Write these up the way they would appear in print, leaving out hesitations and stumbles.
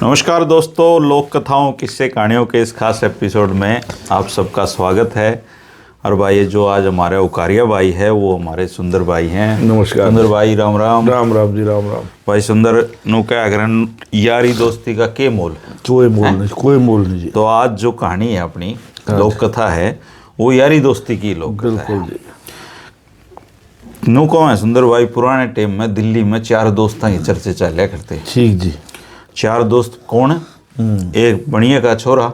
नमस्कार दोस्तों, लोक कथाओं किस्से कहानियों के इस खास एपिसोड में आप सबका स्वागत है। और भाई जो आज हमारे उकारिया भाई है वो हमारे सुंदर भाई हैं। नमस्कार सुंदर भाई, राम राम। राम राम जी, राम राम। भाई सुंदर नु क्या अगर यारी दोस्ती का के मोल, कोई मोल नहीं जी। तो आज जो कहानी है अपनी लोक कथा है वो यारी दोस्ती की लोक कथा बिल्कुल है। जी। नु कौन है सुंदर भाई, पुराने टाइम में दिल्ली में 4 दोस्तों की चर्चे चलिया करते। ठीक जी। 4 दोस्त कौन? एक बनिया का छोरा,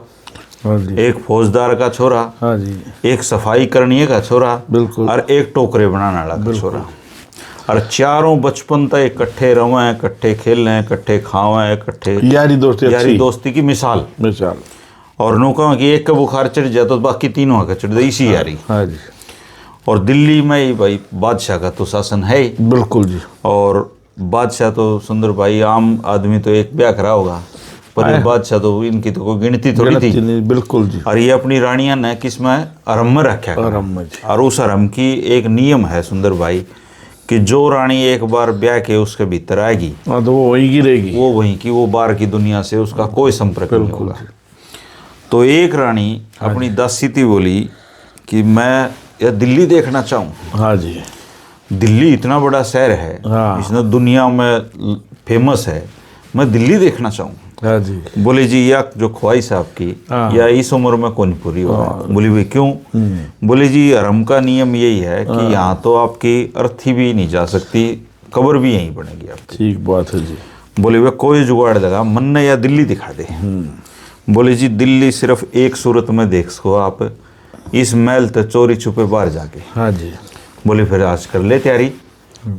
हाँ जी, एक फौजदार का छोरा, हाँ जी, एक सफाई करनी का छोरा, बिल्कुल, और एक टोकरे बनाने वाला का छोरा। और चारों बचपन तक इकट्ठे रहे, इकट्ठे खेलें, इकट्ठे खावें, इकट्ठे यारी दोस्ती की मिसाल। मिसाल। और नो कहा कि एक का बुखार चढ़ जाए तो बाकी तीनों का चढ़ जाए, इसी यारी। हाँ जी, और दिल्ली में ही भाई बादशाह का तो शासन है ही। बिल्कुल जी। और बादशाह तो सुंदर भाई, आम आदमी तो एक ब्याह करा होगा, पर ये बादशाह तो इनकी तो कोई गिनती थोड़ी थी। बिल्कुल जी। और ये अपनी रानियां ने किसमें अरम में रखा जी। और उस अरम की एक नियम है सुंदर भाई कि जो रानी एक बार ब्याह के उसके भीतर आएगी, हाँ, तो वो वहीं की रहेगी, वो वहीं की, वो बाहर की दुनिया से उसका कोई संपर्क नहीं होगा। तो एक रानी अपनी दासी थी, बोली कि मैं यह दिल्ली देखना चाहूँ। हाँ जी, दिल्ली इतना बड़ा शहर है, हाँ, इसमें दुनिया में फेमस है, मैं दिल्ली देखना चाहूँ। हाँ जी। बोले जी या जो ख्वाहिश है आपकी या इस उम्र में कौन पूरी हो। बोली भाई क्यों? बोले जी हरम का नियम यही है कि यहाँ तो आपकी अर्थी भी नहीं जा सकती, कब्र भी यहीं बनेगी आपकी। ठीक बात है जी। बोले वे कोई जुगाड़ लगा, मन ने या दिल्ली दिखा दे। बोले जी दिल्ली सिर्फ एक सूरत में देख सको आप, इस महल तक चोरी छुपे बाहर जाके। हाँ जी। बोले फिर आज कर ले तैयारी।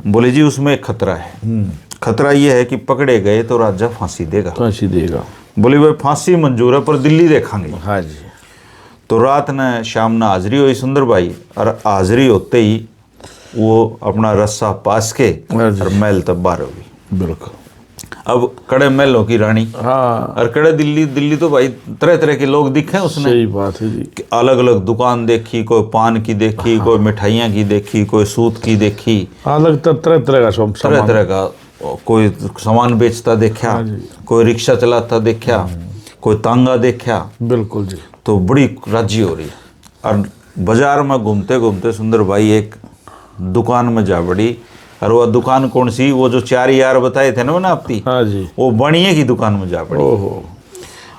बोले जी उसमें एक खतरा है। खतरा ये है कि पकड़े गए तो राजा फांसी देगा। फांसी देगा। बोले भाई फांसी मंजूर है पर दिल्ली देखेंगे। हाँ जी। तो रात ने शाम ने हाजिरी हुई सुंदर भाई, और हाजिरी होते ही वो अपना रस्सा पास के और महल तब बाहर होगी। बिल्कुल। अब कड़े महलों की रानी, हाँ, और कड़े दिल्ली तो भाई तरह तरह के लोग दिखे उसने। सही बात है जी। अलग अलग दुकान देखी, कोई पान की देखी, कोई मिठाइयाँ की देखी, कोई सूत की देखी, अलग तरह तरह का तरह तरह का कोई सामान बेचता देखा, कोई रिक्शा चलाता देखा, कोई तांगा देखा। बिल्कुल जी। तो बड़ी राजी हो रही। और बाजार में घूमते घूमते सुंदर भाई एक दुकान में जा पड़ी। और वह दुकान कौन सी? वो जो 4 यार बताए थे ना आपती, हाँ जी, वो बनिए की दुकान में जा पड़ी। ओहो।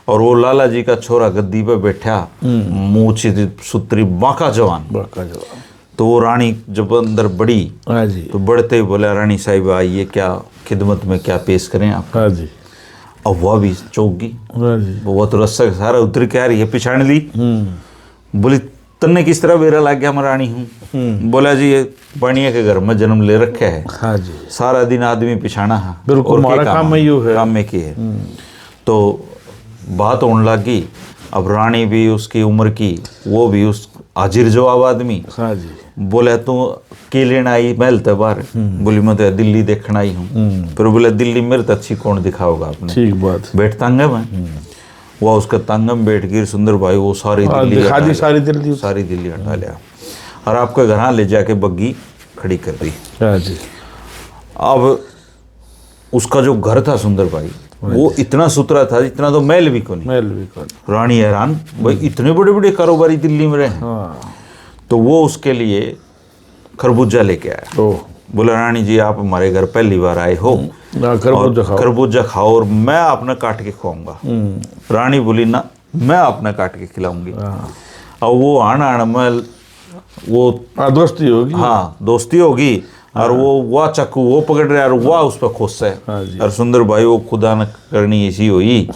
और वो लाला जी का छोरा गद्दी पे बैठा, मूछी सूत्री, बांका जवान। तो वो रानी जब अंदर बढ़ी, हाँ जी, तो बढ़ते ही बोला रानी साहिब आइए, क्या खिदमत में क्या पेश करें आप? हाँ जी। अब वह भी चौंक गई। हाँ जी। वो तो रस्सा सारा उतर के आ रही है, पिछाड़ ली। बोली तन्ने किस तरह बेरा लग गया, मैं रानी हूँ। बोला जी ये बनिया के घर में जन्म ले रखे है। हाँ जी। सारा दिन आदमी पिछाना है, बिल्कुल, हमारा काम में यूँ है, काम में की है। तो बात होने लगी। अब रानी भी उसकी उम्र की, वो भी उस हाजिर जवाब आदमी। हाँ जी। बोले तू के लेना आई महल ते बाहर? बोली मैं तो दिल्ली देखना आई हूँ। फिर बोले दिल्ली मेरे तो अच्छी कौन दिखाओगा आपने? ठीक बात। बैठ तांगे में वो उसका तांगम बैठ गई सुंदर भाई, वो सारी दिल्ली हटा लिया और आपके घर ले जाके बग्गी खड़ी कर दी। हाँ जी। अब उसका जो घर था सुंदर भाई, वो इतना सुथरा था, इतना तो महल भी को नहीं। रानी हैरान, भाई इतने बड़े बड़े कारोबारी दिल्ली में रहे। हाँ। तो वो उसके लिए खरबूजा लेके आया। बोला रानी जी आप हमारे घर पहली बार आए हो, खरबूजा खाओ और मैं आपने काट के खुआऊंगा। रानी बोली ना, मैं आपने काट के खिलाऊंगी। और वो आण में वो दोस्ती होगी। हाँ दोस्ती होगी। और वो वाह चक्कू वो पकड़ रहा है और वाह उस पर खुश है। और सुंदर भाई वो खुदा न करनी ऐसी हुई,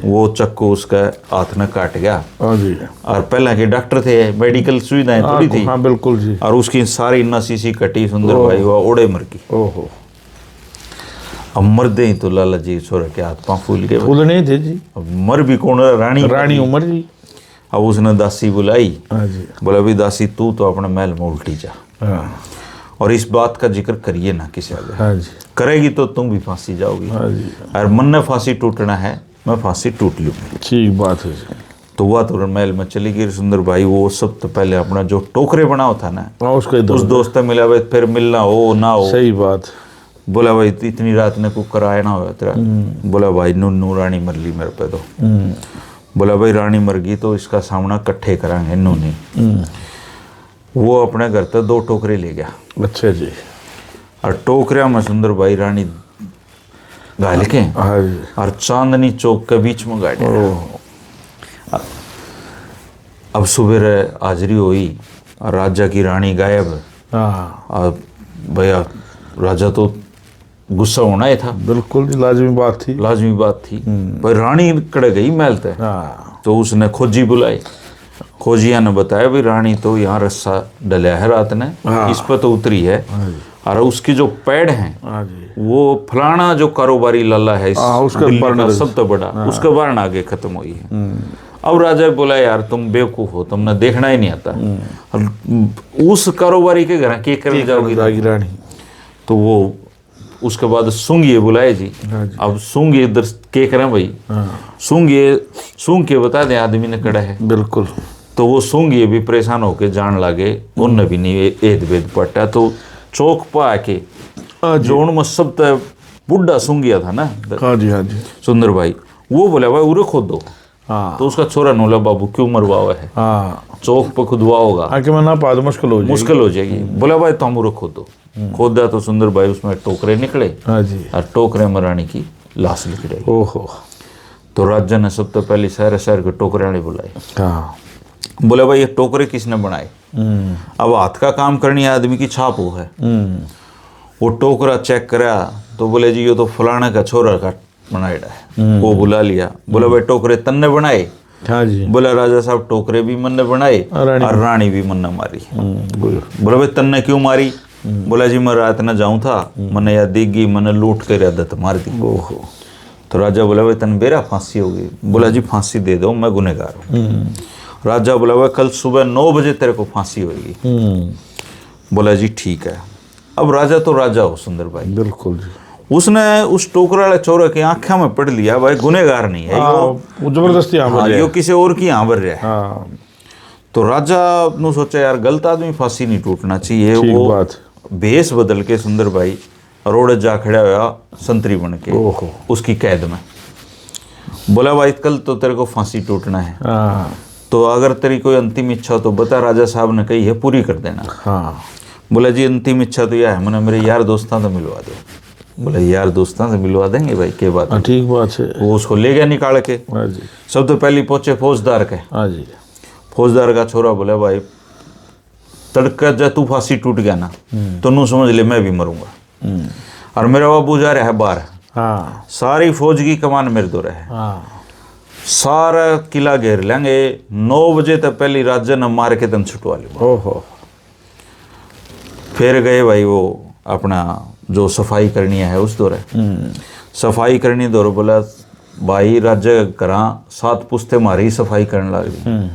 वो चक्कू उसका हाथ न काट गया। और पहले के डॉक्टर थे, मेडिकल सुविधाएं थोड़ी थी। हाँ, बिल्कुल जी। और उसकी सारी नसीसी कटी, सुंदर भाई वो ओड़े मर गई। ओहो। अब मर दे तो लाला जी छोरा के हाथ पाँव फूल गए। फूल नहीं थे जी। अब मर भी कौन? रानी उमर जी। अब उसने दासी बुलाई। बोला भी दासी तू तो अपने महल में उल्टी जा, और इस बात का जिक्र करिए ना किसी आगे। करेगी तो तुम भी फांसी जाओगी। और मन ने फांसी टूटना है, मैं फांसी टूट लूंगी। ठीक बात है। तो वह तो महल में चली गई सुंदर भाई। वो सब तो पहले अपना जो टोकरे बना था ना, उस दोस्त मिला, फिर मिलना हो ना हो, सही बात। बोला भाई इतनी रात ने कुछ कराया ना हो तेरा। बोला भाई नूनू रानी मर ली मेरे पे तो। बोला भाई रानी मर गई तो इसका सामना इकट्ठे करांगे नूनी। वो अपने घर तक 2 टोकरे ले गया। अच्छा जी। और टोकरिया में सुंदर भाई रानी घाल के और चांदनी चौक के बीच में गाड़ी। अब सुबह हाजिरी हुई और राजा की रानी गायब। और भैया राजा तो गुस्सा होना ही था। बिल्कुल लाजमी बात थी। लाजमी बात थी भाई। रानी कड़े गई महल तक। तो उसने खोजी बुलाई। खोजिया ने बताया भाई रानी तो यहाँ रस्सा डलिया है रात ने, इस पर तो उतरी है और उसकी जो पैड हैं वो फलाना जो कारोबारी लाला है उसका सबसे बड़ा उसके बारण आगे खत्म हुई है। अब राजा बोला यार तुम बेवकूफ हो, तुमने देखना ही नहीं आता। उस कारोबारी के घर के करने जाओगी रानी। तो वो उसके बाद सूंघिए बुलाए जी। अब सूंघिए इधर के करें भाई। सूंघिए सूंघ के बता दें आदमी ने कड़ा है। बिल्कुल। तो वो सूंघिए भी परेशान होके जान लागे उनने भी नहीं एद वेद पट्टा। तो चौक पर आके जो उनमें सब बुढ़ा सूंघिया था ना। हाँ जी हाँ जी। सुंदर भाई वो बोला भाई उरे खोद दो। तो उसका छोरा नोला बाबू क्यों मरवाओ है। चौक पर खुदवा होगा आके मैं ना पा दो मुश्किल हो जाएगी। बोला भाई तुम उरे खोद दो। खोदा तो सुंदर भाई उसमें टोकरे निकले। हाँ जी। और टोकरे में रानी की लाश लिख रही। ओहो। तो राजा ने सबसे पहले शहर के टोकरे वाले बुलाए। बोले भाई ये टोकरे किसने बनाए। अब हाथ का काम करनी आदमी की छाप हो है। वो टोकरा चेक करा तो बोले जी ये तो फलाने का छोरा का बनाया है। वो बुला लिया। बोला भाई टोकरे तन्ने बनाए। हाँ जी। बोला राजा साहब टोकरे भी मन ने बनाए और रानी भी मन ने मारी। बोला भाई तन्ने क्यों मारी। बोला जी मैं रात न जाऊं था, मैंने याद देगी मैंने लूट कर आदत मार दी। तो राजा बोला भाई तन बेरा फांसी होगी। बोला जी फांसी दे दो मैं गुनहगार हूँ। राजा बोला भाई कल सुबह 9 बजे तेरे को फांसी होगी। बोला जी ठीक है। अब राजा तो राजा हो सुंदर भाई। बिल्कुल जी। उसने उस टोकरा वाले चोर के आंखों में पढ़ लिया भाई गुनहगार नहीं है वो जबरदस्ती यो किसी और की यहाँ भर रहा है। तो राजा ने सोचा यार गलत आदमी फांसी नहीं टूटना चाहिए। वो बात भेष बदल के सुंदर भाई रोड जा खड़ा हुआ संतरी बन के उसकी कैद में। बोला भाई कल तो तेरे को फांसी टूटना है। तो अगर तेरी कोई अंतिम इच्छा हो तो बता। राजा साहब ने कही है पूरी कर देना। बोला जी अंतिम इच्छा तो यह है मैंने मेरे यार दोस्तों से मिलवा दो। बोला यार दोस्तों से मिलवा देंगे भाई क्या बात है। ठीक बात है। वो उसको ले गया निकाल के। सब तो पहले पहुंचे फौजदार के। फौजदार का छोरा बोला भाई तड़का जा तू फांसी टूट गया ना तो नू समझ ले मैं भी मरूंगा। और मेरा बाबू जा रहा है बाहर। सारी फौज की कमान मेरे दो रहे। सारा किला घेर लेंगे 9 बजे तक पहले राजा ने मार के तन छुटवा लिया। फिर गए भाई वो अपना जो सफाई करनी है उस दौरे सफाई करनी दौर। बोला भाई राजा करा 7 पुस्ते मारी सफाई करने लगी।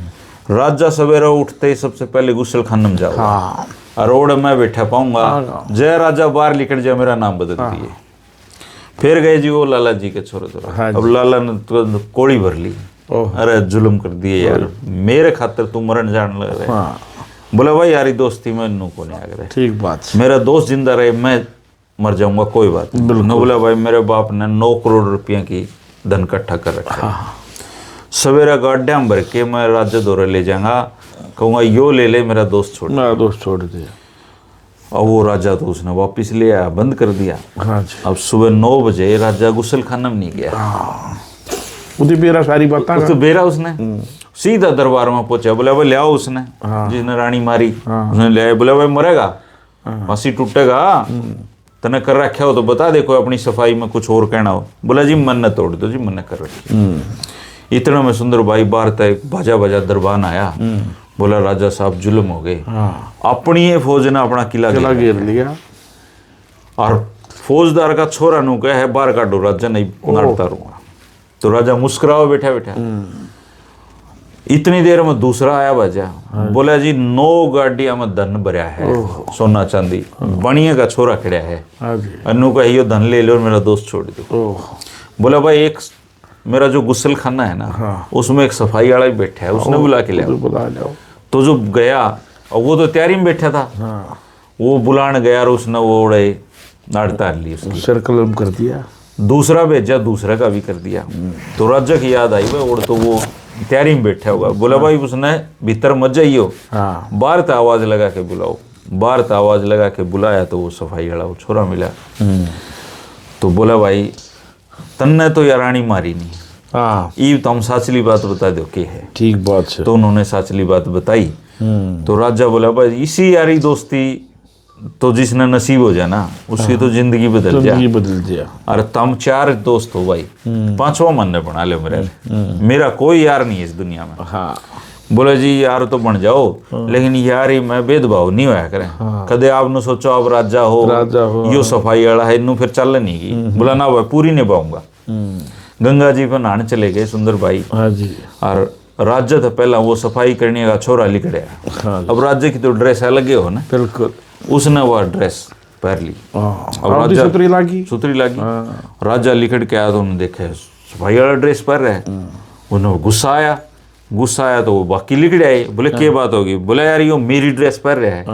राजा सवेरा उठते ही सबसे पहले गुसल खान में जाओ और रोड में बैठा पाऊंगा जय राजा बाहर निकल जाए मेरा नाम बदल दिए। फिर गए जी वो लाला जी के छोरे दौरा। अब लाला ने तो कोड़ी भर ली। अरे जुल्म कर दिए यार मेरे खातर तू मरण जान लग रहे। बोला भाई यारी दोस्ती में नू को नहीं आ गए। ठीक बात। मेरा दोस्त जिंदा रहे मैं मर जाऊंगा कोई बात नहीं। बोला भाई मेरे बाप ने 9 करोड़ रुपया की धन इकट्ठा कर रखा। सवेरा गाड्या में भर के मैं राज्य दौरे ले जाऊंगा कहूँगा यो ले ले मेरा दोस्त छोड़ दे। और वो राजा तो उसने वापिस ले आया बंद कर दिया। अब सुबह 9 बजे राजा गुसल खाना में नहीं गया। बेरा सारी बात तो बेरा उसने सीधा दरबार में पहुंचा। बोला भाई ले आओ उसने जिसने रानी मारी उसने ले आया। बोला भाई मरेगा फांसी टूटेगा तने कर रखा हो तो बता दे कोई अपनी सफाई में कुछ और कहना हो। बोला जी मन न तोड़ दो जी मन न कर रखी। इतना में सुंदर भाई बाहर तक बाजा बाजा दरबान आया। बोला राजा साहब जुल्म हो गए। अपनी ही फौज ने अपना किला घेर लिया और फौजदार का छोरा नु कहे है बाहर काटो राजा नहीं मारता रहूंगा। तो राजा मुस्कुराओ बैठा बैठा। इतनी देर में दूसरा आया बाजा। बोला जी 9 गाड़िया में धन भरया है सोना चांदी बनिया का छोरा खड़ा है। अनु का यो धन ले लो मेरा दोस्त छोड़ दो। बोला भाई एक मेरा जो गुसल खाना है ना उसमें एक सफाई वाला ही बैठा है उसने बुला के लिया। तो जो गया और वो तो तैयारी में बैठा था वो बुलाने गया और उसने वो उड़े नाड़तार ली उसकी, सर कलम कर दिया। दूसरा भेजा, दूसरा का भी कर दिया। तो राजा की याद आई भाई, और तो वो तैयारी में बैठा होगा। बोला भाई उसने भीतर मत जाइयो, हाँ बाहर तो आवाज लगा के बुलाओ। बाहर तो आवाज लगा के बुलाया तो वो सफाई वाला वो छोरा मिला। तो बोला भाई तन्ने तो यार रानी मारी नहीं, हाँ ई तो हम साचली बात बता दो के है। ठीक बात है। तो उन्होंने साचली बात बताई। तो राजा बोला भाई इसी यारी दोस्ती तो जिसने नसीब हो जाना उसकी तो जिंदगी बदल जा। जिंदगी बदल दिया। अरे तुम 4 दोस्त हो भाई, 5वां मन ने बना ले मेरा कोई यार नहीं है इस दुनिया में। हाँ बोले जी यार तो बन जाओ, लेकिन यारी में भेदभाव नहीं होया करें। कदे आपने सोचो आप राजा हो यो सफाई वाला है इनू फिर चल नहीं की। बोला ना भाई पूरी निभाऊंगा। गंगा जी पर नहाने चले गए सुंदर भाई। हाँ जी। और राज्य तो पहला वो सफाई करने का छोरा लिखड़े। हाँ अब राज्य की तो ड्रेस अलग हो ना, बिल्कुल। उसने वह ड्रेस पहन ली। अब राजा सुतरी लागी। सुतरी लागी। राजा लिखड़ के आया तो उन्होंने देखा सफाई वाला ड्रेस पहन रहा है। उन्हें गुस्सा आया तो वो बाकी लिखड़े आए। बोले क्या बात होगी? बोले यार यो मेरी ड्रेस पहन रहा है।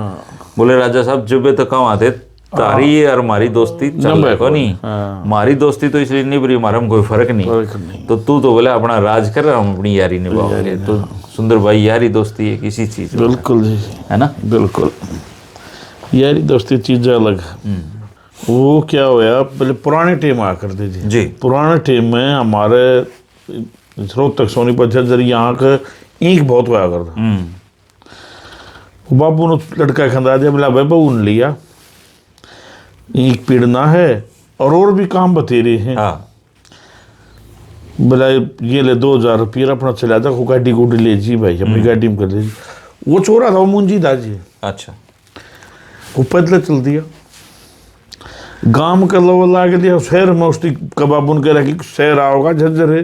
बोले राजा साहब जब तो कहाँ आते तारी और हमारी दोस्ती चल को नहीं। हमारी दोस्ती तो इसलिए नहीं बुरी, हमारा में कोई फर्क नहीं। तो तू तो बोले अपना राज कर रहा, हम अपनी यारी निभाओगे। तो सुंदर भाई यारी दोस्ती है किसी चीज में, बिल्कुल जी, है ना? बिल्कुल। यारी दोस्ती चीज़ अलग। वो क्या होया पहले पुराने टाइम आया करते थे जी। पुराने टाइम में हमारे रोहतक सोनीपत झज्जर यहाँ का ईंख बहुत होया करता। वो बाबू ने लड़का खंदा दिया, बोला भाई बहू ने लिया ईंख पीड़ना है और भी काम बतेरे हैं। हाँ। बोला ये ले 2000 रुपये अपना चला था, गाड़ी गुडी ले जी भाई अपनी गाड़ी में कर लीजिए। वो छोरा था वो मुंजी दाजी। अच्छा। वो पैदल चल दिया गांव का लेवल आगे दिया शहर में। उसकी कबाबुन कह रहा कि शहर आओगा झज्जर है।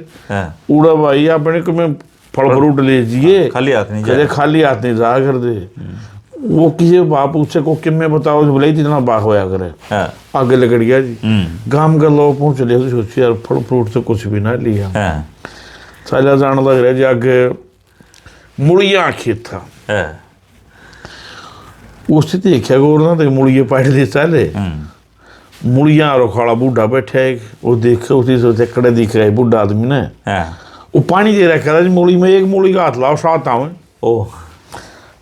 उड़ा भाई अपने को मैं फल फ्रूट लीजिए, खाली हाथ नहीं जाए। खाली हाथ नहीं जा कर दे। वो किसी बाप उससे को कि मैं बताओ बोले इतना बाग होया करे। आगे लगड़ गया जी। गांव का लोग पहुंच ले तो सोची यार फल फ्रूट से कुछ भी ना लिया। साला जाने लग रहा जी आगे मुड़िया खेत था। उससे देखा गोरना तो मुड़िया पाट दे चाले मुड़िया और खाड़ा बूढ़ा बैठा है। वो देखे उसी से कड़े दिख रहा है बूढ़ा आदमी ने। वो पानी दे रखा था मूली में, एक मूली का हाथ लाओ साथ आवे। ओ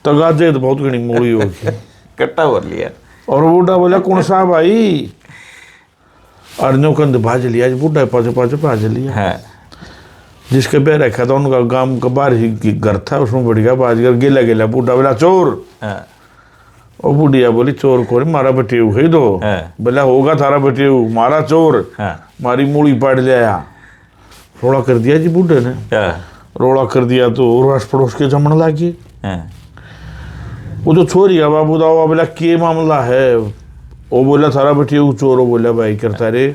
तो गाजे तो बहुत घनी मूली होगी कट्टा भर लिया। और बूढ़ा बोला कौन सा भाई? अर्जों कंद भाज लिया बूढ़ा पाँच पाँच भाज लिया। जिसके पे रखा था उनका गांव का बाहर ही घर था, उसमें बढ़िया बाज कर गेला गेला। बूढ़ा बोला चोर। और बुढ़िया बोली चोर को मारा बटेऊ है दो। बोला होगा थारा बटेऊ, मारा चोर। मारी मूली पाट लिया। रोड़ा कर दिया जी बूढ़े ने। रोड़ा कर दिया तो रास पड़ोस के जमन लागी। वो जो छोरी है बाबू दावा बोला के मामला है? वो बोला थारा बटेऊ चोर। वो बोला भाई करता रे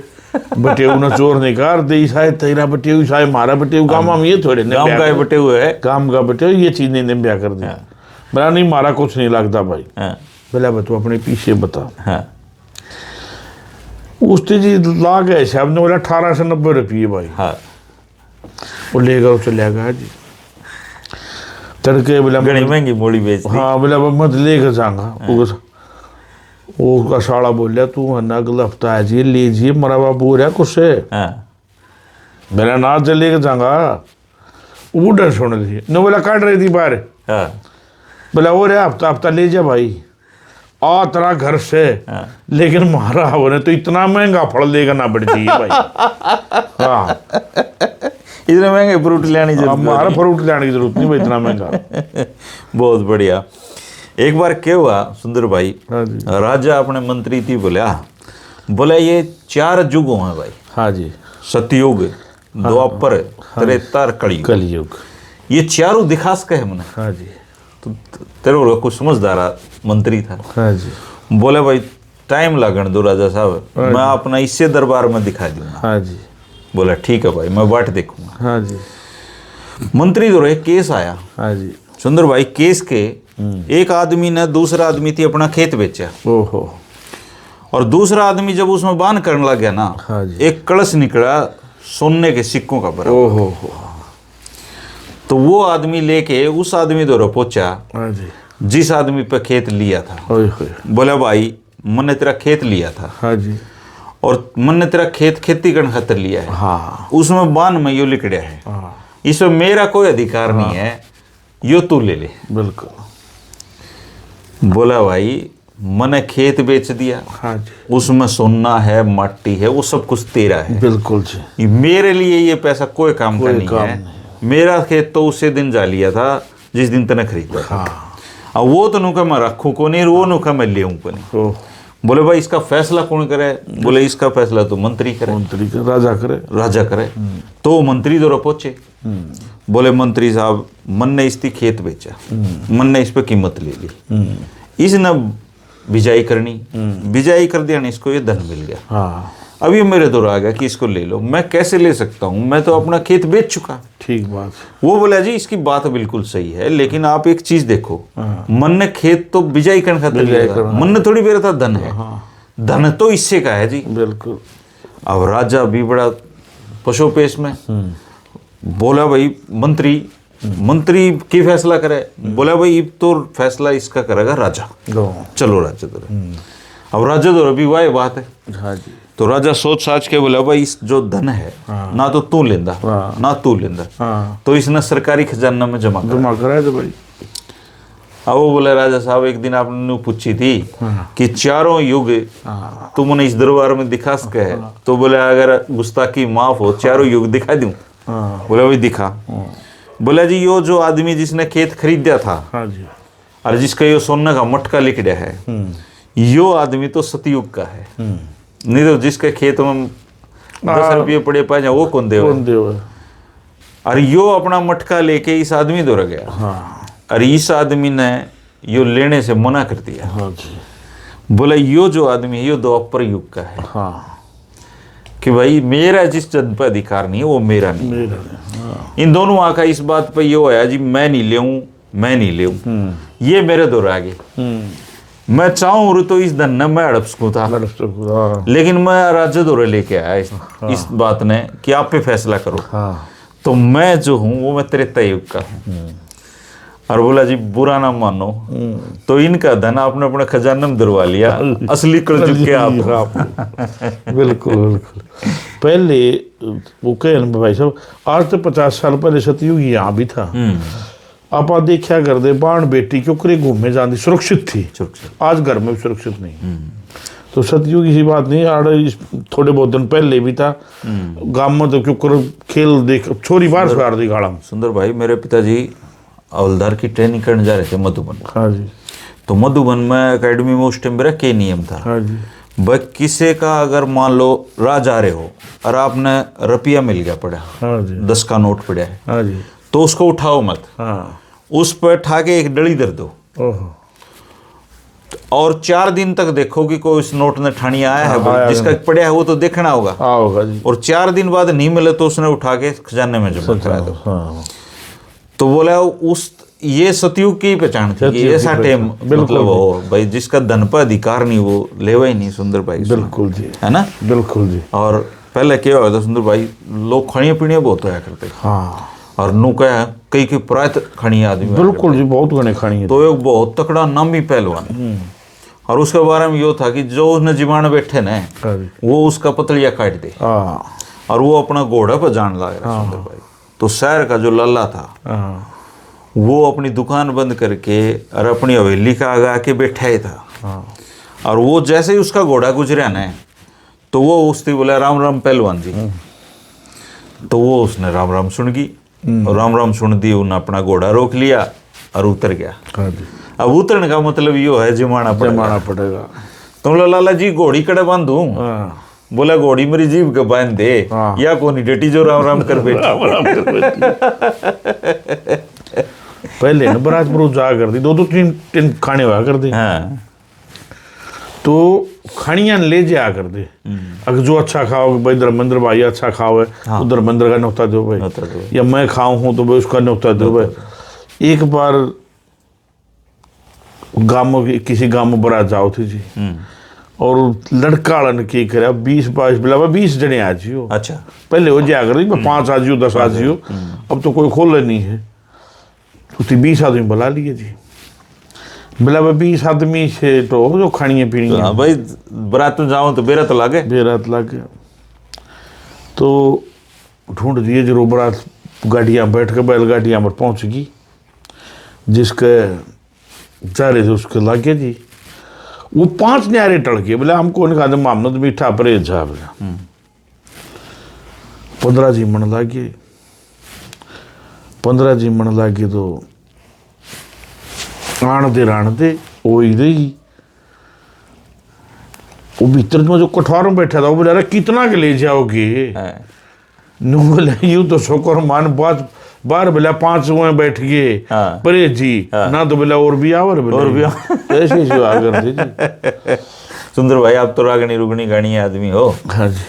बटेऊ ना चोर नहीं कर दे शायद तेरा बटेऊ शायद मारा बटेऊ। काम हम ये थोड़े गांव का बटेऊ है, काम का बटेऊ ये चीज ने ब्याह कर दिया। बोला नहीं मारा कुछ नहीं लगता भाई। बोला तू अपने पीछे बता। उसने जी ला गए साहब ने बोला 1890 रुपये भाई। वो लेगा वो चले गया जी तड़के। बोला बड़ी महंगी मूली बेच। हाँ बोला मत लेकर जाऊंगा। वो उसका साड़ा बोलिया तू अगला हफ्ता आ जी लीजिए मरा बाबू रहा कुछ से। मेरा ना चलेगा जाऊंगा। वो बूढ़ा सुन ली न बोला काट रही थी बाहर। बोला वो रहा हफ्ता हफ्ता ले जा भाई आ तेरा घर से। लेकिन मारा होने तो इतना महंगा फल लेगा ना बढ़ चाहिए भाई। हाँ इतने महंगे फ्रूट लेने की जरूरत हमारा फ्रूट लेने की जरूरत नहीं भाई इतना महंगा। बहुत बढ़िया। एक बार क्या हुआ सुंदर भाई, राजा अपने मंत्री थी बोले ये 4 युगों हैं भाई। हाँ जी। सतयुग, द्वापर, त्रेता, कलयुग। ये चारों दिखा सके हमने। हाँ जी। तो तेरे को कुछ समझदार मंत्री था। हाँ जी। बोले भाई टाइम लगन दो राजा साहब, मैं अपना इससे दरबार में दिखा दूंगा। हाँ जी। बोला ठीक है भाई मैं बाट देखूंगा। हाँ जी। मंत्री जो रहे केस आया। हाँ जी। सुंदर भाई केस के एक आदमी ने दूसरा आदमी थी अपना खेत बेचा। ओहो। और दूसरा आदमी जब उसमें बान करने लग गया ना। हाँ जी। एक कलश निकला सोने के सिक्कों का बराबर। ओहो। तो वो आदमी लेके उस आदमी द्वारा पहुंचा। हाँ जी। जिस आदमी पे खेत लिया था। ओए होए। बोला भाई मन ने तेरा खेत लिया था, हाँ जी, और मन ने तेरा खेत खेती करने खातिर लिया है, हाँ, उसमें बान में यो लिखड़ा है, हाँ, इसमें मेरा कोई अधिकार नहीं है, यो तू ले ले। बिल्कुल। बोला भाई मैंने खेत बेच दिया, हाँ जी, उसमें सोना है, माटी है, वो सब कुछ तेरा है, बिल्कुल जी, मेरे लिए ये पैसा कोई काम का नहीं काम है। मेरा खेत तो उसी दिन जा लिया था जिस दिन तने खरीदा था। हाँ, अब वो तो नुका मैं रखूँ को नहीं, वो नुका मैं ले को नहीं। ओह, बोले भाई इसका फैसला कौन करे? बोले इसका फैसला तो मंत्री करे, मंत्री का राजा करे, राजा करे। तो मंत्री दौरा पहुंचे, बोले मंत्री साहब मन ने इसकी खेत बेचा, मन ने इस पे कीमत ले ली, इसने बिजाई करनी, बिजाई कर दिया, इसको ये धन मिल गया। हाँ, अब ये मेरे दौर आ गया कि इसको ले लो। मैं कैसे ले सकता हूँ, मैं तो अपना खेत बेच चुका। ठीक बात। वो बोला जी इसकी बात बिल्कुल सही है, लेकिन आप एक चीज देखो, मन ने खेत तो बिजाई करने खातिर लिया था, मन ने थोड़ी बेरा था धन है, धन तो इससे का है जी। बिल्कुल। अब राजा भी बड़ा पशुपेश में, बोला भाई मंत्री, मंत्री की फैसला करे? बोला भाई तो फैसला इसका करेगा राजा। चलो राजा दौरे। अब राजा दौरे भी वही बात है। हाँ जी। तो राजा सोच साच के बोला भाई इस जो धन है, ना तो तू लेंदा, ना तू लेंदा, तो इसने सरकारी खजाना में जमा करा दे भाई। अब वो बोले राजा साहब एक दिन आपने पूछी थी कि चारों युग तुमने इस दरबार में दिखा सके है, तो बोले अगर गुस्ताखी माफ हो चारों युग दिखा दूं? बोले भाई दिखा। बोला जी यो जो आदमी जिसने खेत खरीदा था, हाँ जी, और जिसका यो सोने का मटका लिखड़ा है, यो आदमी तो सतयुग का है। नहीं तो जिसके खेत में 10 रुपये पड़े पाए जाए वो कौन दे? और यो अपना मटका लेके इस आदमी दौड़ गया। हाँ। और इस आदमी ने यो लेने से मना कर दिया। हाँ जी। बोला यो जो आदमी है यो द्वापर युग का है। हाँ। कि भाई मेरा जिस जन पर अधिकार नहीं है वो मेरा नहीं, मेरा नहीं। हाँ। इन दोनों आका इस बात पे यो आया जी मैं नहीं ले, मैं नहीं ले, ये मेरे दौर आ गए। मैं चाहूँ तो इस धन ने मैं हड़प सकूँ था, लेकिन मैं राज्य दौरे लेके आया इस बात ने कि आप पे फैसला करो। हाँ। तो मैं जो हूँ वो मैं त्रेता युग का हूँ। और बोला जी बुरा ना मानो, तो इनका धन आपने अपने खजाने में दरवा लिया, असली कलयुग के आप। बिल्कुल बिल्कुल। पहले वो कहे भाई साहब, आज तो 50 साल पहले सतयुग यहाँ भी था। आप देखा कर दे बाण बेटी क्यों करे घूमने जाती सुरक्षित थी, आज घर में भी सुरक्षित नहीं। तो सतयुग की बात नहीं, आड़ थोड़े बहुत दिन पहले भी था गांव में, तो क्यों कर खेल देख छोरी बाहर से दी गाड़ा। सुंदर भाई मेरे पिताजी हवलदार की ट्रेनिंग करने जा रहे थे मधुबन। हाँ जी। तो मधुबन में एकेडमी में उस टाइम मेरा क्या नियम था, हाँ जी, भाई किसी का अगर मान लो राह जा रहे हो और आपने रुपया मिल गया पड़ा, हाँ जी, 10 का नोट पड़ा है, हाँ जी, तो उसको उठाओ मत, हाँ, उस पर ठा के एक डली दर दो, और 4 दिन तक देखो कि कोई उस नोट ने ठानी आया है, भाई जिसका पड़ा है वो तो देखना होगा जी। और 4 दिन बाद नहीं मिले तो उसने उठा के खजाने में जमा करा दो। हाँ। तो बोला उस ये सतयुग की पहचान थी कि ऐसा टाइम मतलब हो भाई जिसका धन पर अधिकार नहीं वो लेवा ही नहीं। सुंदर भाई बिल्कुल जी, है ना? बिल्कुल जी। और पहले क्या होता सुंदर भाई, लोग खाने पीने बहुत होया करते। हाँ। और नु क्या कई प्रायत खानी आदमी, बिल्कुल जी, बहुत घने खानी है। तो एक बहुत तकड़ा नामी पहलवान, और उसके बारे में यो था कि जो उसने जीवान बैठे ना वो उसका पतलिया काट दे, और वो अपना घोड़ा पर जान लगा सुंदर भाई। तो शहर का जो लल्ला था वो अपनी दुकान बंद करके और अपनी हवेली का आगे आके बैठा ही था। और वो जैसे ही उसका घोड़ा गुजरा ना तो वो उसने बोला राम राम पहलवान जी। तो वो उसने राम राम सुन गई, और राम राम सुन दी, उन्हें अपना घोड़ा रोक लिया और उतर गया। अब उतरने का मतलब यो है जिमाना पड़ेगा। तो लाला जी घोड़ी कड़े बांधू? बोला घोड़ी मेरी जीभ के बांध दे, या कोनी डेटी जो राम राम कर बैठी। पहले ना बरात बरूत जा कर दी, 2-2 3 खाने हुआ कर दे। हाँ। तो खानियां ले जा कर दे, अगर जो अच्छा खाओगे भाई धर्मेंद्र भाई अच्छा खाओ है, हाँ। उधर मंदिर का न्योता दो भाई, या मैं खाऊं हूं तो भाई उसका न्योता दो भाई। एक बार गांव में किसी गांव में बरात जाओ थी जी, और लड़का वाला ने की करे 20-22 बिला 20 जने आ जियो। अच्छा। पहले हो जाया कर 5 आ जियो 10 आ जियो, अब तो कोई खोले नहीं है। तो 20 आदमी बुला लिए जी। बोला 20 आदमी से तो जो खानी पीनी है। हाँ भाई, बारात में जाऊँ तो बेरा तो लागे, बेरात लग गया। तो ढूंढ दिए जो बारात गाड़ियाँ बैठ के बैलगाड़ियाँ पर पहुँच गई, जिसके जा रहे थे उसके लागे जी वो 5 न्यारे टल गए। बोले हमको नहीं खाते मामला तो मीठा परहेज जा। बोला 15 जीमन लागे, 15 जीमन लागे तो आण दे वो ही रही। वो भीतर में जो कठौर में बैठा था वो बोला कितना के ले जाओगे। नु बोले यूं तो शोकर मान बार बोला 5 में बैठ गए परे जी ना तो बोला और भी आवर ऐसे करते जी। सुंदर भाई, आप तो रागनी रुगनी गानी आदमी हो। हाँ जी।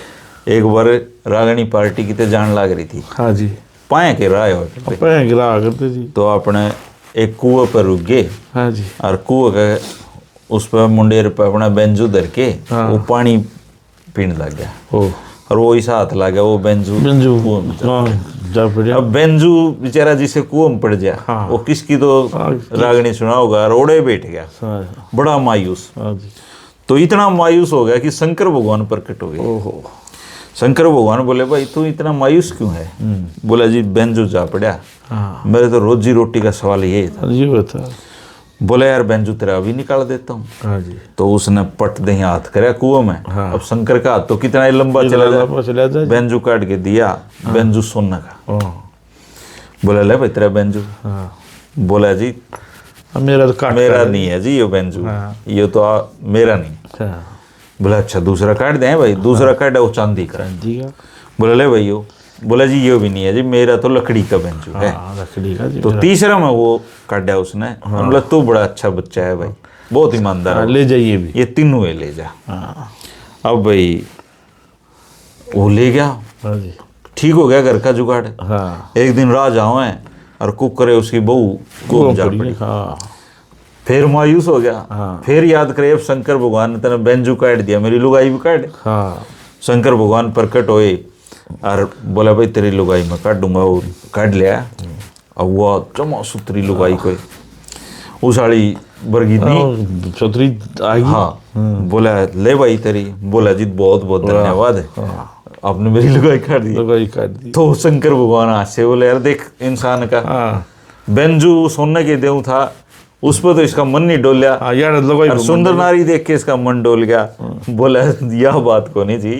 एक बार रागनी पार्टी की ते जान लाग रही थी। हाँ जी। पाए के राय हो पाए गिरा करते जी। तो अपने एक कुएं पर रुक गए। हाँ जी। और कुएं के उस पर मुंडेर पर अपना बेंजू धर के वो पानी पीने लग गया। और वो इस हाथ लग गया वो बेंजू कुएं में जा पड़ा। अब बेंजू बेचारा जिसे कुएं में पड़ गया, वो किसकी तो रागनी सुना होगा, रोड़े बैठ गया, बड़ा मायूस। तो इतना मायूस हो गया कि शंकर भगवान प्रकट हो गए। शंकर भगवान बोले भाई तू इतना मायूस क्यों है। बोला जी बेंजू जा पड़ा, मेरे तो रोजी रोटी का सवाल ये था। बोले यार बेंजू तेरा अभी निकाल देता हूँ। तो उसने पट दही हाथ करे कुएं में। अब शंकर का हाथ तो कितना ही लंबा चला जाए, बेंजू काट के दिया। बेंजू सोना का। बोला ले भाई तेरा बेंजू। बोला जी मेरा नहीं है जी ये बेंजू, ये तो मेरा नहीं। बोला अच्छा दूसरा काट दे भाई। दूसरा काटा वो चांदी का। बोला ले भाई यो। बोला जी ये भी नहीं है जी, मेरा तो लकड़ी का बेंजू है। लकड़ी का जी। तो तीसरा में वो काटा उसने। बोला तू बड़ा अच्छा बच्चा है भाई, बहुत ईमानदार है, ले जाइए भी, ये तीनों है ले जा। अब भाई वो ले गया, ठीक हो गया घर का जुगाड़। एक दिन राजाओं है और कुकर है उसकी बहू को जा पड़ी। फिर मायूस हो गया। फिर याद करे अब शंकर भगवान ने तेने बेंजू काट दिया, मेरी लुगाई भी काट। शंकर भगवान प्रकट होए और बोला भाई तेरी लुगाई मैं काट दूंगा। वो काट लिया। अब वो चमा सुतरी लुगाई को उस आड़ी बरगी दी सुतरी आई। हाँ बोला ले भाई तेरी। बोला जी बहुत बहुत धन्यवाद है, आपने मेरी लुगाई काट दी। तो शंकर भगवान हाथ से बोले यार देख इंसान का बेंजू सोने के देव था, उस पर तो इसका मन नहीं डोलिया। और सुंदर नारी देख के इसका मन डोल गया। बोला यह बात को नहीं जी,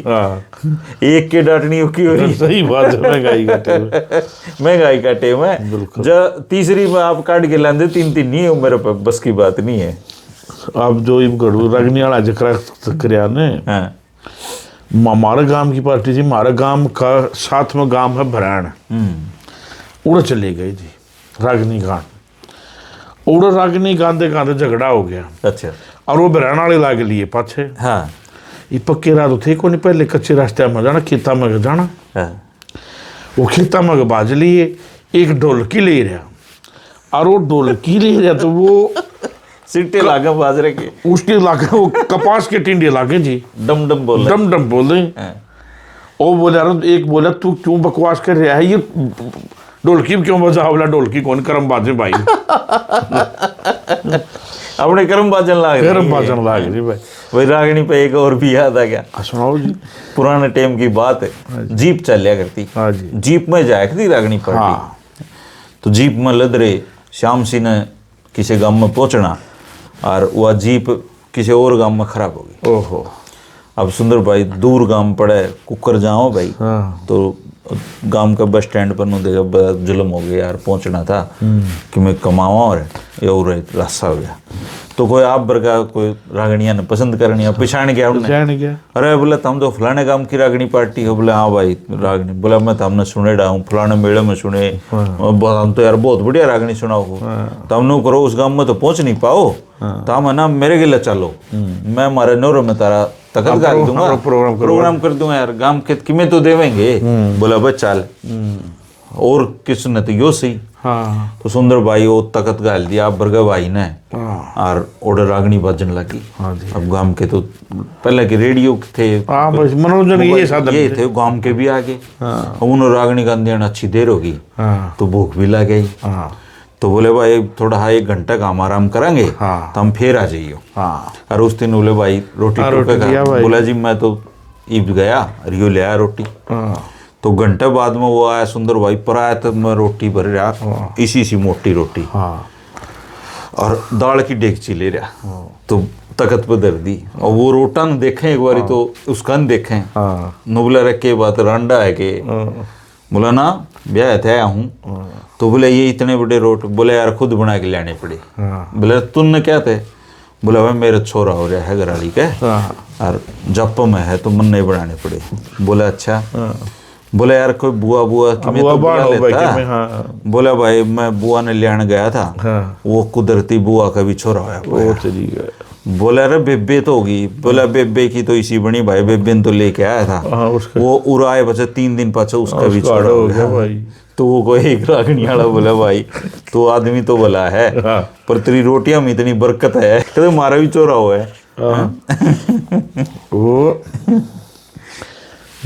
एक के डांटनी की हो रही। सही बात है। महंगाई का टेम है। जब तीसरी में आप काट के लाते 3 नहीं है, मेरे पास बस की बात नहीं है। अब जो रगनी वाला जकरा करया ने हमारे गांव की पार्टी थी। हमारे गांव का साथ में गांव है भरान, उड़ चले गए जी रागनी गान। उड़ रागनी गांधे गांधे झगड़ा हो गया। अच्छा। और वो भरान वाले लाग लिए पाछे। हाँ। ये पक्के रात थे को नहीं, पहले कच्चे रास्ते में जाना, खेता में जाना। वो खेता में बाज लिए, एक ढोलकी ले रहा। और वो ढोलकी ले रहा तो वो सिट्टे लागे बाजरे के, उसके लागे वो कपास के टिंडे लागे जी। डम डम बोल रहे। वो बोला एक बोला तू क्यों बकवास कर रहा है, ये ढोलकी क्यों बजा। बोला ढोलकी कौन करम बाजे भाई। अपने करम बाजन लाग रही भाई। वही रागनी पे एक और भी याद आ गया। सुनाओ जी। पुराने टाइम की बात है, जीप चलिया करती। जीप में जाया करती रागनी पार्टी। तो जीप में लद रहे श्याम सिंह ने किसी गांव में पहुंचना और वह जीप किसी और गांव में खराब हो गई। ओहो। अब सुंदर भाई दूर गांव पड़े, कुकर जाओ भाई। तो गांव का बस स्टैंड पर नु देखा बड़ा जुल्म हो गया यार, पहुंचना था कि मैं कमावा और रास्ता हो गया। तो कोई आप बरगा कोई रागणिया ने पसंद करनी पिछाण गया उन्हें। अरे बोला तुम तो फलाने गांव की रागणी पार्टी हो। बोले हाँ भाई रागणी। बोला मैं तो हमने सुने रहा हूँ, फलाने मेले में सुने, हम तो यार बहुत बढ़िया रागणी सुनाओ हो। तुम करो उस गांव में तो पहुंच नहीं पाओ, तो हम है ना मेरे गिले चलो, मैं हमारे नौरों में तारा तकत गाल दूंगा, प्रोग्राम कर दूंगा यार, गांव खेत कि में तो देवेंगे। बोला बस चल। और किसने तो यो सही। तो सुंदर भाई वो तकत गाल दिया आप बरगा भाई ने और ऑर्डर रागनी बजन लगी। अब गांव के तो पहले के रेडियो थे, मनोरंजन ये थे, गांव के भी आगे। उन्होंने रागनी गांधी अच्छी देर होगी तो भूख भी लग गई। तो बोले भाई थोड़ा 1 घंटा का हम आराम करेंगे, हाँ। तो हम फिर आ जाइयो। हाँ और उस दिन बोले भाई रोटी हाँ, टूके रोटी का। दिया भाई। बोला जी मैं तो ईब गया और यो ले आया रोटी। हाँ तो घंटे बाद में वो आया सुंदर भाई, पर आया तो मैं रोटी भर रहा, इसी सी मोटी रोटी हाँ और दाल की डेगची ले रहा। तो तकत पर दर दी और वो रोटा न देखें एक बारी, तो उसका न देखें। हाँ नुबला रख के बात रांडा है के बोला ना ब्याह थे आया हूँ। तो बोले ये इतने बड़े रोट, बोले यार खुद बना के लाने पड़े। हाँ बोले तुमने क्या थे? बोला भाई मेरा छोरा हो रहा है घराली के हाँ और जप में है तो मन नहीं बनाने पड़े। बोला अच्छा। हाँ। बोले यार कोई बुआ बुआ तुम्हें बुआ तो बाढ़ बुला हो भाई लेता। कि मैं, हाँ बोला भाई मैं बुआ ने लेने गया था, हाँ वो कुदरती बुआ का भी छोरा होया वो तरीका। बोला अरे बेबे तो होगी। बोला बेबे की तो इसी बनी भाई, बेबे ने तो लेके आया था। हाँ उसका वो उड़ाए बचे 3 दिन पाछे उसका भी उसका छोरा हो हो गया गया। भाई। तो वो कोई एक रागनी वाला बोला भाई तो आदमी तो भला है, हाँ। पर तेरी रोटियां में इतनी बरकत है, कहते हमारा भी चोरा हुआ है। हाँ। वो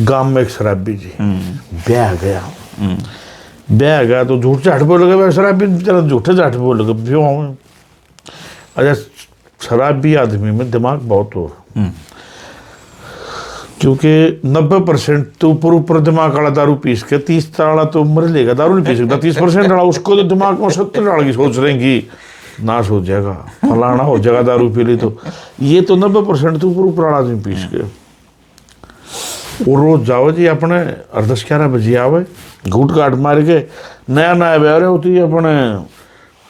गांव में एक शराबी जी ब्याह गया। ब्याह गया तो झूठ झाठ बोलोगे भाई, शराबी जरा झूठे झाठ बोलोगे ब्यों में। अच्छा शराबी आदमी में दिमाग बहुत हो, क्योंकि 90% तो ऊपर दिमाग वाला दारू पीस के 30 वाला तो मर लेगा, दारू नहीं पी सकता। 30% वाला उसको तो दिमाग में 70 वाला की सोच रहेंगी, नाश हो जाएगा फलाना हो जाएगा दारू पी ली तो। ये तो 90% तो ऊपर वाला आदमी पीस के। और रोज जाओ जी अपने 10-11 बजे आवे, घूट घाट मार के नया नया ब्याह होती है अपने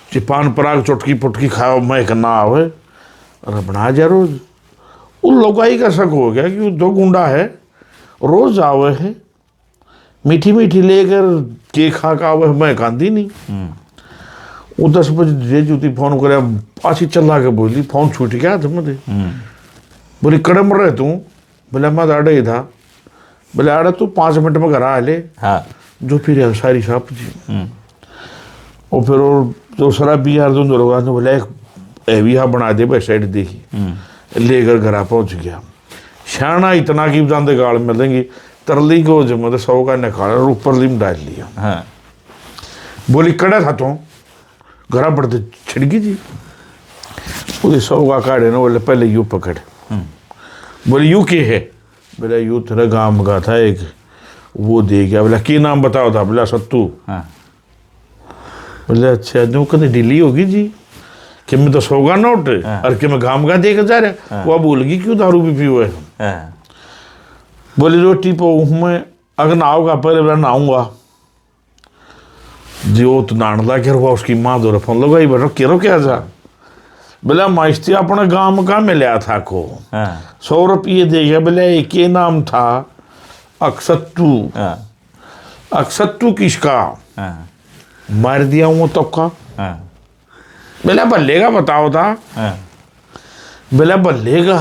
चिपान पराग चुटकी पुटकी खाओ मैं ना आवे और बना जा रोज। उन लोगाई का शक हो गया कि वो 2 गुंडा है रोज आवे है, मीठी मीठी लेकर के खा का आवे, मैं कांदी नहीं। वो 10 बजे जे जूती फोन करे पासी चला के बोली फोन छूट गया था मुझे। बोली कड़म रहे तू? बोले मैं आड़े ही था। बोले आड़े तू 5 मिनट में घर आ ले। हाँ जो फिर सारी साहब जी और फिर और जो शराबी यार दोनों लोग ने बोला एक हैवी हा बना दे भाई साइड देखी, लेकर घर पहुंच गया। शाना इतना कि जाते गाल में देंगी तरली को जब मतलब 100 का निकाला और ऊपर लिम डाल लिया। हाँ बोली कड़ा था तो घर पड़ते छिड़की जी। बोले 100 का काढ़े ना, बोले पहले यू पकड़। बोले यू के है? बोला यू तेरा गांव का था एक, वो दे गया। बोला की नाम बताओ था? बोला सत्तू। हाँ बोले अच्छा जो कभी ढीली होगी जी कि मैं तो 100 का नोट और कि मैं गांव का देकर जा रहा। वो बोलेगी क्यों दारू भी पियो है? हाँ बोले रोटी पो मैं अगर नहाऊंगा पहले बोला नहाऊंगा जी। वो तो नान ला के हुआ उसकी माँ दो फोन लगाई बेटा केरो क्या जा। बोला माइस्ती अपने गांव का मिला था को 100 रुपये दे गया। बोले एक ही नाम था अक्सत्तू। अक्सत्तू किसका? मार दिया हूँ तो का। बोला बल्लेगा बताओ था? बोला बल्लेगा।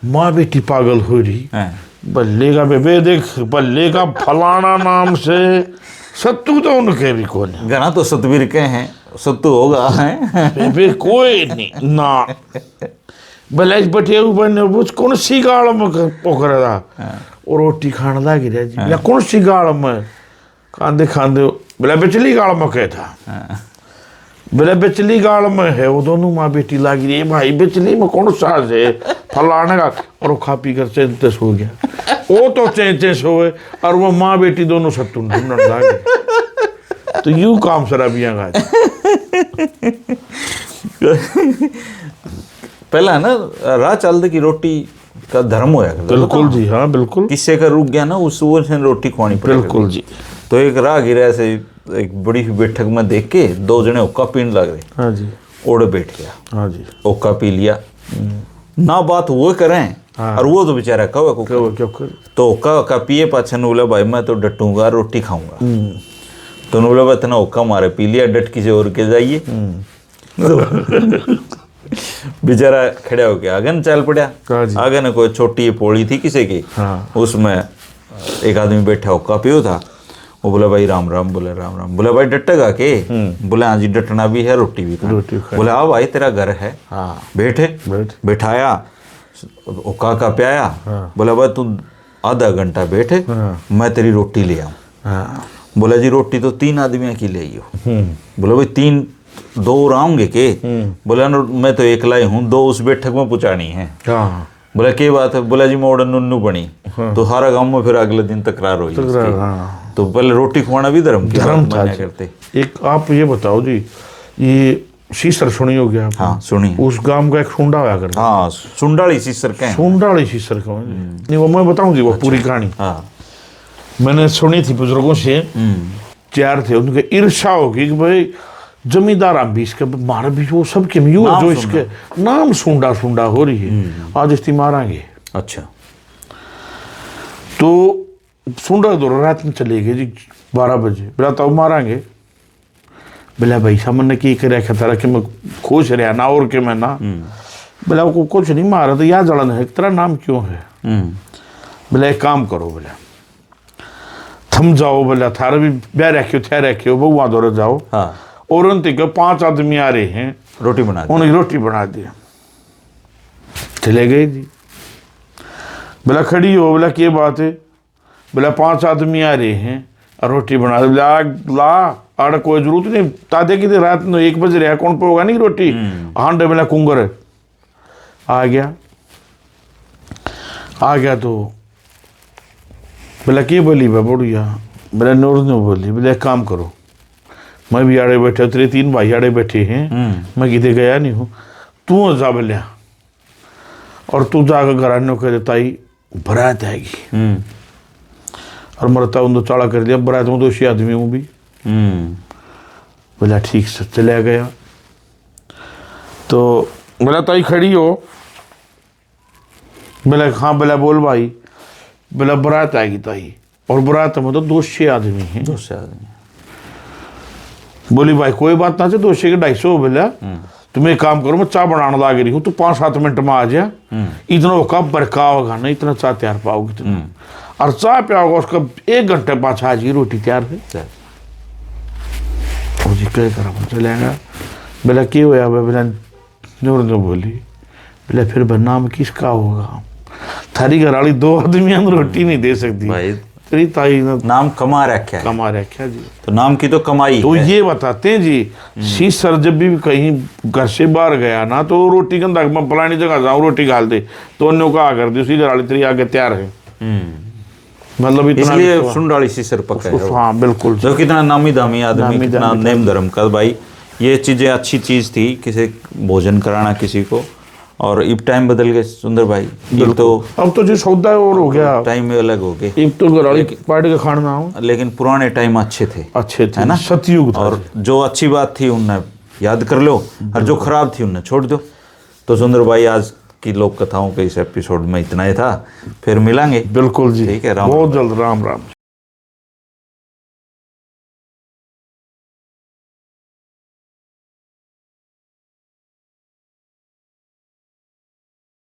माँ बेटी पागल हो रही। बल्लेगा बेबे देख बल्लेगा फलाना नाम से सत्तू तो उनके भी कौन है? गना तो सतवीर के हैं, सत्तू होगा है। बेबे कोई नहीं ना। बोला इस बटे ऊपर ने वो कौन सी गाड़ में पोखरा था और रोटी खाने लगी रहा जी। बोला कौन सी गाड़ में? खांदे खांदे बोला बिचली गाड़ में क्या था? बोले बिचली गाड़ में है। वो दोनों माँ बेटी लागी रही भाई बिचली में कौन सा है फलाने का। और वो खा पी कर चेंचेस हो गया। वो तो चेंचेस हुए और वो माँ बेटी दोनों सत्तू ढूंढने लगे। तो यूं काम शराबियां का पहला ना राह चलते की रोटी का धर्म होया करता। बिल्कुल जी हाँ बिल्कुल किससे का रुक गया ना उस से रोटी खुआनी पड़ेगी। बिल्कुल जी। तो एक राहगीर से एक बड़ी बैठक में देख के 2 जने हुक्का पीने लग रहे। हाँ जी ओढ़े बैठ गया। हाँ जी हुक्का पी लिया ना बात वो करें। हाँ। और वो तो बेचारा कवा को क्यों कर तो हुक्का पिए पाछे ने बोला भाई मैं तो डटूंगा रोटी खाऊंगा। तो उन्होंने बोला इतना हुक्का मारे पी लिया डट किसी और के जाइए। बेचारा खड़ा होके आगे न चल पड़ा। आगे न कोई छोटी पोड़ी थी किसी की। हाँ। उसमें एक आदमी बैठा हुक्का पियो था। वो बोला भाई राम राम। बोले राम राम। बोला भाई डटेगा के? बोले हाँ जी डटना भी है रोटी भी रोटी बोले हाँ भाई तेरा घर है। हाँ बैठे बैठाया हुक्का का प्याया। बोला भाई तू आधा घंटा बैठे मैं तेरी रोटी ले आऊँ। बोला जी रोटी तो 3 आदमियों की ले हो। बोला भाई 3 2 और आऊंगे के? बोला मैं तो एकला ही हूँ, 2 उस बैठक में पहुँचानी है। हाँ। बोला क्या बात है? बोला जी मोड़ नुन्नू बनी। तो सारा गाँव में फिर अगले दिन तकरार हुई इसकी। तो पहले रोटी खुआना भी धर्म था करते। एक आप ये बताओ जी, ये सीसर सुनी हो गया? हाँ सुनी। उस गांव का एक सुंडा हुआ करता। हाँ सुंडाली सीसर का है। सुंडाली सीसर का नहीं, वो मैं बताऊं जी वो पूरी कहानी। हाँ मैंने सुनी थी बुजुर्गों से, 4 थे, उनके ईर्षा होगी कि भाई जमींदार हम भी इसके मार भी वो सब के जो इसके नाम सुंडा सुंडा हो रही है, आज इसकी मारांगे। अच्छा। तो सुंडा दो रात में चले गए जी 12 बजे, बोला तो मारांगे। बोला भाई सामने की कर रखा था कि मैं खुश रहा ना और के मैं ना। बोला को कुछ नहीं मारा तो याद जलन है, तेरा नाम क्यों है? बोला एक काम करो, बोला थम जाओ, बोला थारा भी ब्याह रखियो बहुआ दौरे जाओ। हाँ। और उनके 5 आदमी आ रहे हैं, रोटी बना दी। उन्हें रोटी बना दिया, चले गए जी। बोला खड़ी हो, बोला क्या बात है? बोला 5 आदमी आ रहे हैं और रोटी बना दे। बोला ला आड़ कोई जरूरत नहीं, तादे की रात में 1 बज रहा, कौन पे होगा नहीं रोटी? हांडे बोला कुंगर आ गया तो बोला क्या बोली बढ़िया? बोला नूर ने बोली। बोले एक काम करो, मैं भी आड़े बैठे, तेरे 3 भाई आड़े बैठे हैं, मैं किधे गया नहीं हूँ, तू जा बोलिया और तू जाकर घर आने कह देता ही बरात आएगी। और मरता उन 2 चाड़ा कर दिया, बरात में 200 आदमी हूँ भी। बोला ठीक से चला गया। तो बोला ताई खड़ी हो? बोला हाँ। बोला बोल भाई? बोला बरात आएगी ताई, और बरात में तो 200 आदमी हैं। 200 आदमी। बोली भाई कोई बात ना, 200 के 250। बोला तुम एक काम करो, मैं चाय बनाने लग रही हूँ, तू 5-7 मिनट में आ जा। इतना वो कब बरका होगा ना, इतना चाय तैयार पाओगे तुम, और चाय पियाओगे उसका 1 घंटे बाद आ जाएगी रोटी तैयार है। जी क्या करा चलेगा? बोला क्या हुआ? बोला नूर ने बोली। बोला फिर नाम किसका होगा? थारी घरवाली 2 आदमी रोटी नहीं दे सकती भाई, तेरी ताई नाम कमा रखा है। कमा रखा जी। तो नाम की तो कमाई तो है। ये बताते हैं जी, सीसर जब भी कहीं घर से बाहर गया ना, तो रोटी के अंदर मैं फलानी जगह जाऊँ रोटी डाल दे, तो अन्यों का आकर दे उसी घरवाली तेरी आगे तैयार है। मतलब इसलिए सुंडाली सीसर पका है। हाँ बिल्कुल। जो कितना नामी दामी आदमी, कितना नेम धर्म का भाई, ये चीजें अच्छी चीज थी, किसी भोजन कराना किसी को। और अब टाइम बदल गए सुंदर भाई, अब तो जो सौदा और हो गया, टाइम में अलग हो गए। अब तो घरवाली पार्टी का खाना हो, लेकिन पुराने टाइम अच्छे थे है ना, सतयुग था। और जो अच्छी बात थी उन्हें याद कर लो, और जो खराब थी उन्हें छोड़ दो। तो सुंदर भाई आज की लोक कथाओं के इस एपिसोड में इतना ही था, फिर मिलेंगे। बिल्कुल जी, ठीक है, बहुत जल्द। राम राम।